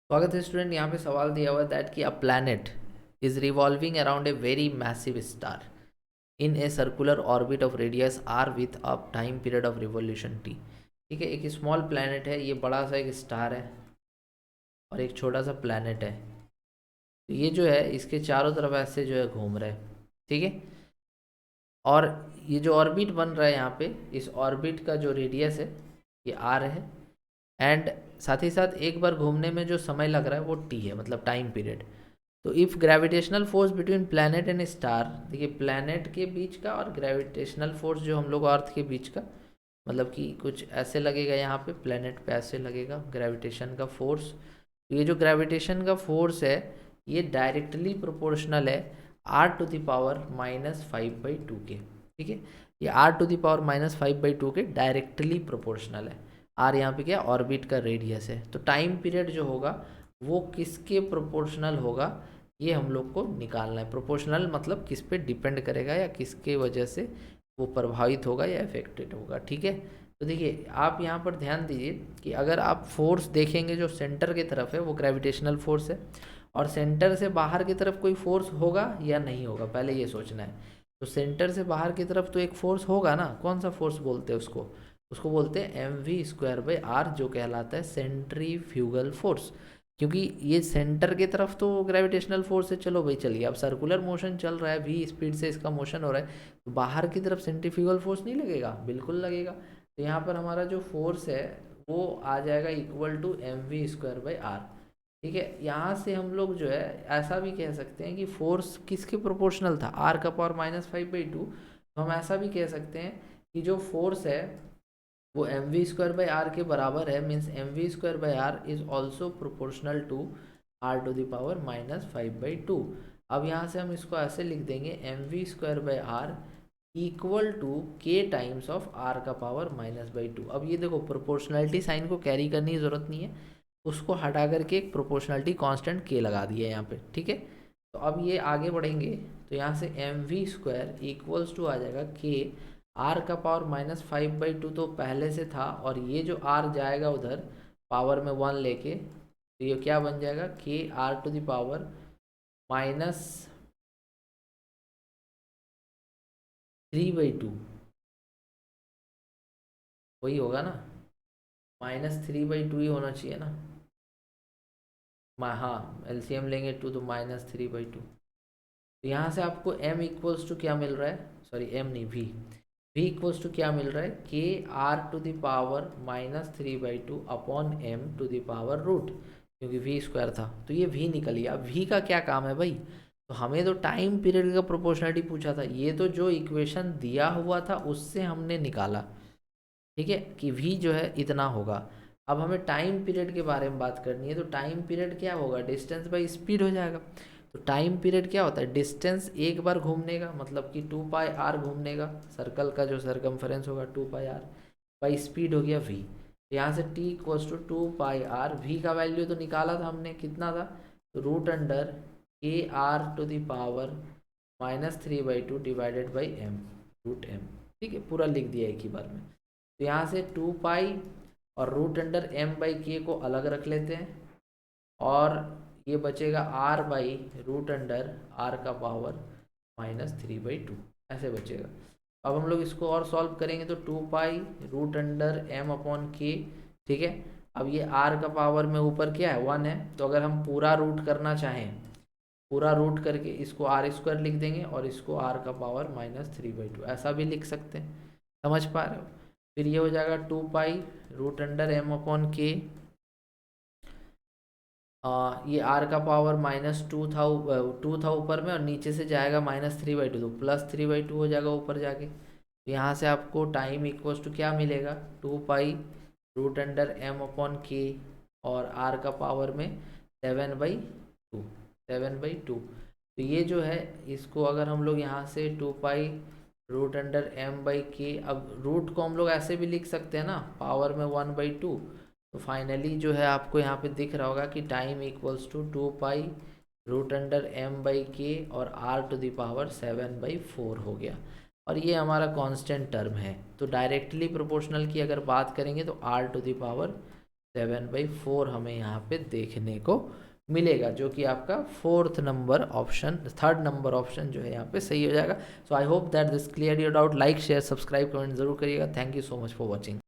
तो अगर स्टूडेंट यहाँ पे सवाल दिया हुआ है दैट कि a planet is revolving around a very massive star in a circular orbit of radius r with a time period of revolution t. ठीक है, एक स्मॉल प्लैनेट है, ये बड़ा सा एक स्टार है और एक छोटा सा प्लैनेट है। तो ये जो है इसके चारों तरफ ऐसे जो है घूम रहा है। ठीक है, और ये जो ऑर्बिट बन रहा है यहाँ पे, इस ऑर्बिट का जो रेडियस है ये आर है, एंड साथ ही साथ एक बार घूमने में जो समय लग रहा है वो टी है, मतलब टाइम पीरियड। तो if gravitational force between planet and star, देखिए प्लैनेट के बीच का और ग्रेविटेशनल फोर्स जो हम लोग अर्थ के बीच का, मतलब कि कुछ ऐसे लगेगा यहाँ पे, प्लैनेट पे ऐसे लगेगा ग्रेविटेशन का फोर्स। तो ये जो ग्रेविटेशन का फोर्स है ये डायरेक्टली प्रोपोर्शनल है r⁻⁻⁵ के। ठीक है, ये r⁻⁻⁵ के डायरेक्टली प्रोपोर्शनल है। आर यहाँ पे क्या, ऑर्बिट का रेडियस है। तो टाइम पीरियड जो होगा वो किसके प्रोपोर्शनल होगा, ये हम लोग को निकालना है। प्रोपोर्शनल मतलब किस पे डिपेंड करेगा या किसके वजह से वो प्रभावित होगा या इफेक्टेड होगा। ठीक है, तो देखिए आप यहाँ पर ध्यान दीजिए कि अगर आप फोर्स देखेंगे जो सेंटर की तरफ है वो ग्रेविटेशनल फोर्स है, और सेंटर से बाहर की तरफ कोई फोर्स होगा या नहीं होगा, पहले ये सोचना है। तो सेंटर से बाहर की तरफ तो एक फोर्स होगा ना, कौन सा फोर्स बोलते हैं उसको, उसको बोलते हैं mv²/r, जो कहलाता है सेंट्रीफ्यूगल फोर्स। क्योंकि ये सेंटर की तरफ तो ग्रेविटेशनल फोर्स है, चलो भाई चलिए, अब सर्कुलर मोशन चल रहा है, v स्पीड से इसका मोशन हो रहा है, तो बाहर की तरफ सेंट्रीफ्यूगल फोर्स नहीं लगेगा, बिल्कुल लगेगा। तो यहाँ पर हमारा जो फोर्स है वो आ जाएगा इक्वल टू mv²/r। ठीक है, यहाँ से हम लोग जो है ऐसा भी कह सकते हैं कि फोर्स किसके प्रोपोर्शनल था, r⁻⁵/2। तो हम ऐसा भी कह सकते हैं कि जो फोर्स है वो mv²/r के बराबर है, means mv²/r is also proportional to r⁻⁻⁵ अब यहाँ से हम इसको ऐसे लिख देंगे mv²/r equal to k times of r⁻⁻²। अब ये देखो प्रोपोर्शनलिटी साइन को कैरी करने की ज़रूरत नहीं है, उसको हटा करके एक प्रोपोर्शनलिटी कांस्टेंट k लगा दिया यहाँ पे। ठीक है, तो अब ये आगे बढ़ेंगे तो यहाँ से mv² इक्वल्स टू आ जाएगा k r⁻⁻⁵ तो पहले से था, और ये जो r जाएगा उधर पावर में 1 लेके, तो ये क्या बन जाएगा k r⁻⁻3/2, वही होगा ना, -3/2 ही होना चाहिए ना। हाँ, एलसीएम लेंगे 2 तो -3/2। तो यहाँ से आपको m इक्वल्स टू क्या मिल रहा है, सॉरी m नहीं, v इक्वल्स टू क्या मिल रहा है, k r⁻⁻3/2 अपॉन m⁻√, क्योंकि v² था तो ये v निकल गया। अब v का क्या काम है भाई, तो हमें तो टाइम पीरियड का प्रोपोर्शनलिटी पूछा था, ये तो जो इक्वेशन दिया हुआ था उससे हमने निकाला। ठीक है, कि v जो है इतना होगा। अब हमें टाइम पीरियड के बारे में बात करनी है, तो टाइम पीरियड क्या होगा, डिस्टेंस बाई स्पीड हो जाएगा। तो टाइम पीरियड क्या होता है, डिस्टेंस एक बार घूमने का, मतलब कि 2πr घूमने का, सर्कल का जो सरकमफेरेंस होगा 2πr बाई स्पीड हो गया v। यहाँ से t equals to 2πr, v का वैल्यू तो निकाला था हमने, कितना था, तो √k r⁻⁻3/2 divided by m√m। ठीक है, पूरा लिख दिया एक ही बार में। तो यहाँ से 2π और √m/k को अलग रख लेते हैं, और ये बचेगा r/√r⁻3/2 ऐसे बचेगा। अब हम लोग इसको और सॉल्व करेंगे तो 2π √m/k। ठीक है, अब ये r का पावर में ऊपर क्या है, 1 है, तो अगर हम पूरा रूट करना चाहें, पूरा रूट करके इसको r² लिख देंगे और इसको r⁻⁻3/2 ऐसा भी लिख सकते हैं। समझ पा रहे हो, फिर ये हो जाएगा 2π √m/k, ये r का पावर -2 था ऊपर में, और नीचे से जाएगा -3/2, तो +3/2 हो जाएगा ऊपर जाके। तो यहाँ से आपको टाइम इक्वल्स टू क्या मिलेगा, 2π √m/k, और r का पावर में 7/2। तो ये जो है इसको अगर हम लोग यहाँ से 2π √m/k, अब रूट को हम लोग ऐसे भी लिख सकते हैं ना, पावर में 1/2। तो फाइनली जो है आपको यहाँ पे दिख रहा होगा कि टाइम इक्वल्स टू 2π √m/k और r⁻7/4 हो गया, और ये हमारा कांस्टेंट टर्म है। तो डायरेक्टली प्रोपोर्शनल की अगर बात करेंगे तो r⁻ 7/4 हमें यहाँ पे देखने को मिलेगा, जो कि आपका थर्ड नंबर ऑप्शन जो है यहाँ पे सही हो जाएगा। So I hope that this clear your doubt. Like share subscribe comment जरूर करिएगा। Thank you so much for watching.